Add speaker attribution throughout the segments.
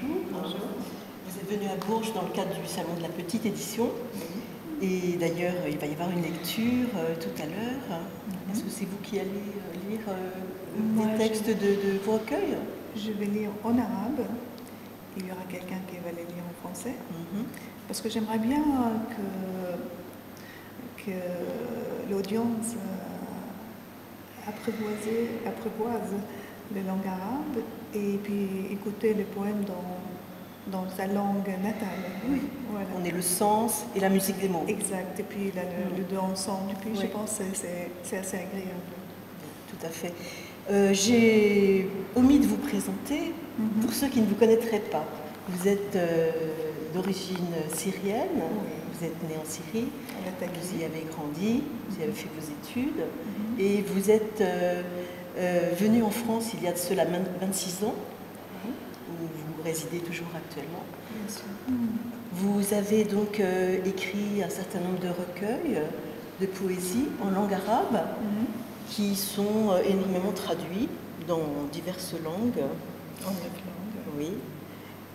Speaker 1: bonjour.
Speaker 2: Bonjour.
Speaker 1: Vous êtes venu à Bourges dans le cadre du Salon de la Petite Édition. Et d'ailleurs, il va y avoir une lecture tout à l'heure. Est-ce que c'est vous qui allez lire des textes de vos recueils?
Speaker 2: Je vais lire en arabe. Il y aura quelqu'un qui va les lire en français. Parce que j'aimerais bien que l'audience apprivoise les langues arabes et puis écouter les poèmes dans sa langue natale.
Speaker 1: Oui, voilà. On est le sens et la musique des mots.
Speaker 2: Exact, et puis le deux ensemble, et puis je pense que c'est assez agréable.
Speaker 1: Tout à fait. J'ai omis de vous présenter, pour ceux qui ne vous connaîtraient pas. Vous êtes d'origine syrienne, vous êtes né en Syrie, vous y avez grandi, vous y avez fait vos études, et vous êtes venu en France il y a de cela 26 ans, où vous résidez toujours actuellement.
Speaker 2: Bien sûr.
Speaker 1: Vous avez donc écrit un certain nombre de recueils de poésie en langue arabe qui sont énormément traduits dans diverses langues.
Speaker 2: En 9 langues.
Speaker 1: Oui.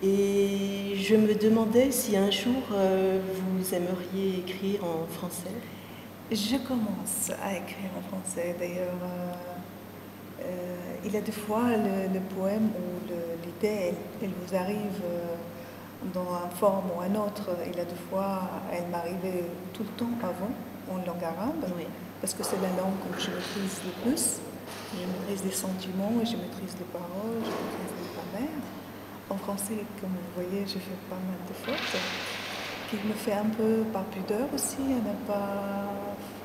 Speaker 1: Et je me demandais si un jour vous aimeriez écrire en français.
Speaker 2: Je commence à écrire en français. D'ailleurs, il y a des fois le poème ou l'idée, elle vous arrive dans une forme ou une autre. Il y a des fois, elle m'arrivait tout le temps avant en langue arabe, parce que c'est la langue que je maîtrise le plus. Je maîtrise les sentiments, je maîtrise les paroles, je maîtrise les grammaires. En français, comme vous voyez, je fais pas mal de fautes, qui me fait un peu par pudeur aussi, à ne pas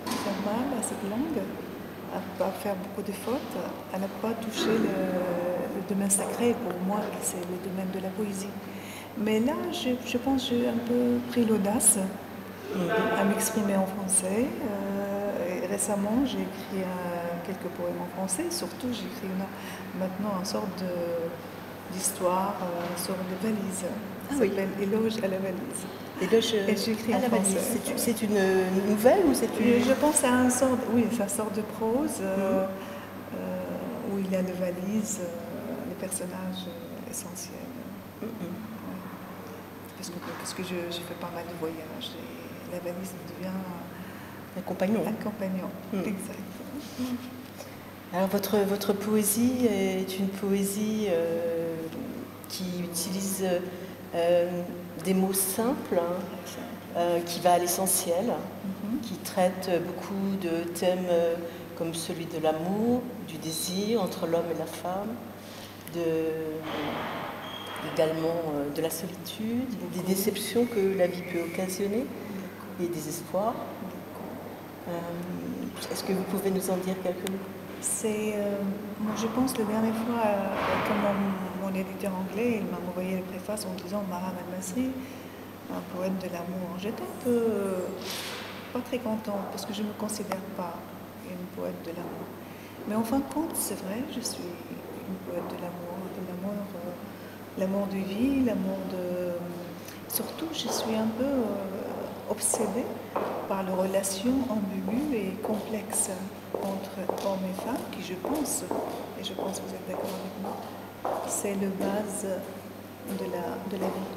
Speaker 2: faire mal à cette langue, à ne pas faire beaucoup de fautes, à ne pas toucher le domaine sacré pour moi, qui c'est le domaine de la poésie. Mais là, je pense que j'ai un peu pris l'audace à m'exprimer en français. Et récemment, j'ai écrit quelques poèmes en français, surtout j'ai écrit maintenant une sorte d'histoire sur les valises. Ça s'appelle Éloge à la valise.
Speaker 1: Éloge
Speaker 2: et j'écris en français.
Speaker 1: C'est une nouvelle ou c'est une...
Speaker 2: Je pense à une sorte de prose où il y a les valises, les personnages essentiels. Parce que je fais pas mal de voyages et la valise devient
Speaker 1: un compagnon.
Speaker 2: Un compagnon, exact.
Speaker 1: Alors votre poésie est une poésie qui utilise des mots simples, qui va à l'essentiel, qui traite beaucoup de thèmes comme celui de l'amour, du désir entre l'homme et la femme, également de la solitude, des déceptions que la vie peut occasionner et des espoirs. Est-ce que vous pouvez nous en dire quelques mots?
Speaker 2: Moi, je pense la dernière fois, comme mon éditeur anglais, il m'a envoyé le préface en disant Maram al-Masri, un poème de l'amour. J'étais un peu pas très contente parce que je ne me considère pas une poète de l'amour. Mais en fin de compte, c'est vrai, je suis une poète de l'amour de vie, l'amour de... Surtout, je suis un peu obsédée par les relations ambiguës et complexes entre hommes et femmes, qui je pense, et je pense que vous êtes d'accord avec moi, c'est le base de la vie.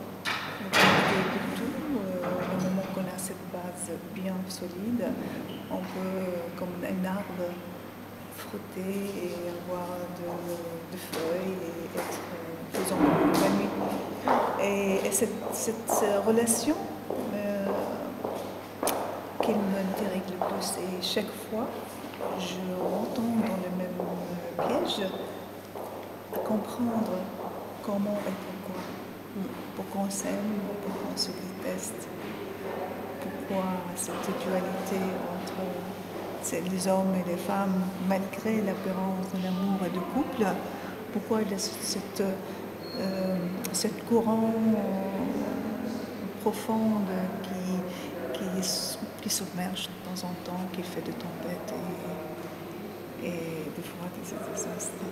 Speaker 2: De tout, le moment qu'on a cette base bien solide, on peut, comme un arbre, frotter et avoir de feuilles et être faisant la nuit. Et cette relation qui m'intéresse le plus, et chaque fois, je retombe dans le même piège, à comprendre comment et pourquoi. Pourquoi on s'aime, pourquoi on se déteste, pourquoi cette dualité entre les hommes et les femmes, malgré l'apparence de l'amour et du couple, pourquoi il y a cette courant profonde qui submerge de temps en temps, qui fait des tempêtes et des fois des désastres.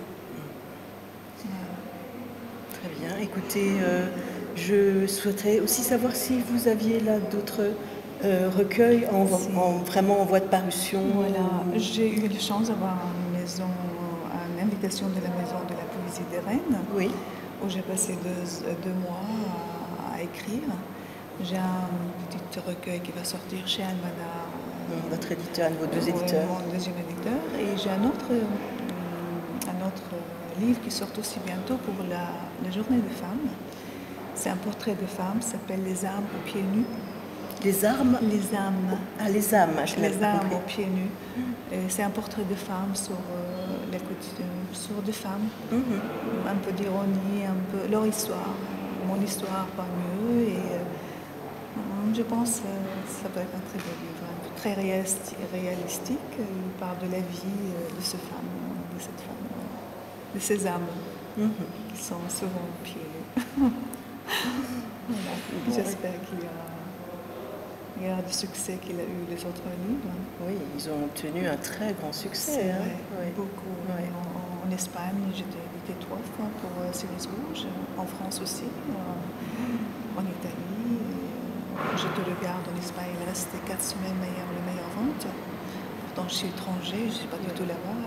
Speaker 1: Très bien. Écoutez, je souhaiterais aussi savoir si vous aviez là d'autres recueils vraiment en voie de parution.
Speaker 2: Voilà, j'ai eu la chance d'avoir une invitation de la Maison de la Poésie des Rennes.
Speaker 1: Oui.
Speaker 2: où j'ai passé 2 mois à écrire. J'ai un petit recueil qui va sortir chez Almada.
Speaker 1: Votre éditeur, vos 2 éditeurs.
Speaker 2: Mon deuxième éditeur. Et j'ai un autre livre qui sort aussi bientôt pour la journée des femmes. C'est un portrait de femme, ça s'appelle Les âmes aux pieds nus.
Speaker 1: Les armes?
Speaker 2: Les âmes.
Speaker 1: Ah, les âmes, je
Speaker 2: Les âmes aux pieds nus. C'est un portrait de femme sur sur des femmes. Un peu d'ironie, un peu leur histoire. Mon histoire, pas mieux. Et je pense que ça peut être un très beau livre, très réalistique. Il parle de la vie de cette femme, de ces âmes qui sont souvent aux pieds nus. Voilà. J'espère qu'il y aura du succès qu'il a eu les autres livres.
Speaker 1: Oui, ils ont obtenu un très grand succès.
Speaker 2: Vrai, beaucoup. Ouais. En Espagne, j'ai été 3 fois pour Cerise Rouge, en France aussi, en Italie. Je te le garde en Espagne, il reste 4 semaines les meilleures ventes. Pourtant, je suis étranger, je ne suis pas du tout là-bas.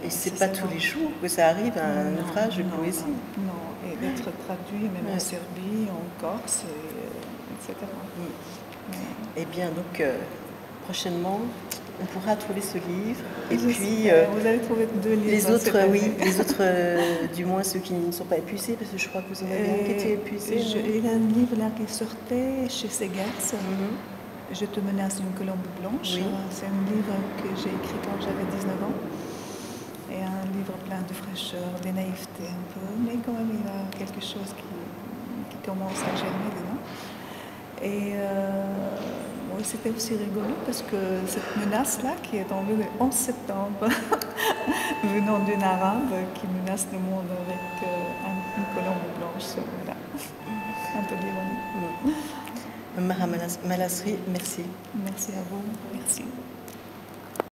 Speaker 1: Et c'est pas tous les jours que ça arrive à un ouvrage de poésie.
Speaker 2: Non, et d'être traduit même en Serbie, en Corse, etc.
Speaker 1: Eh bien, donc, prochainement, on pourra trouver ce livre. Et puis,
Speaker 2: vous allez trouver 2 livres.
Speaker 1: Les autres, les autres, du moins ceux qui ne sont pas épuisés, parce que je crois que vous en avez un qui était épuisé.
Speaker 2: Il y a un livre là qui sortait chez Segers. Je te menace d'une colombe blanche. Oui. C'est un livre que j'ai écrit quand j'avais 19 ans. Et un livre plein de fraîcheur, de naïveté un peu, mais quand même il y a quelque chose qui commence à germer dedans. Et oui, c'était aussi rigolo parce que cette menace-là qui est tombée le 11 septembre, venant d'une arabe qui menace le monde avec une colombe blanche. Voilà. Un peu d'ironie.
Speaker 1: Mara Malasri, merci.
Speaker 2: Merci à vous. Merci.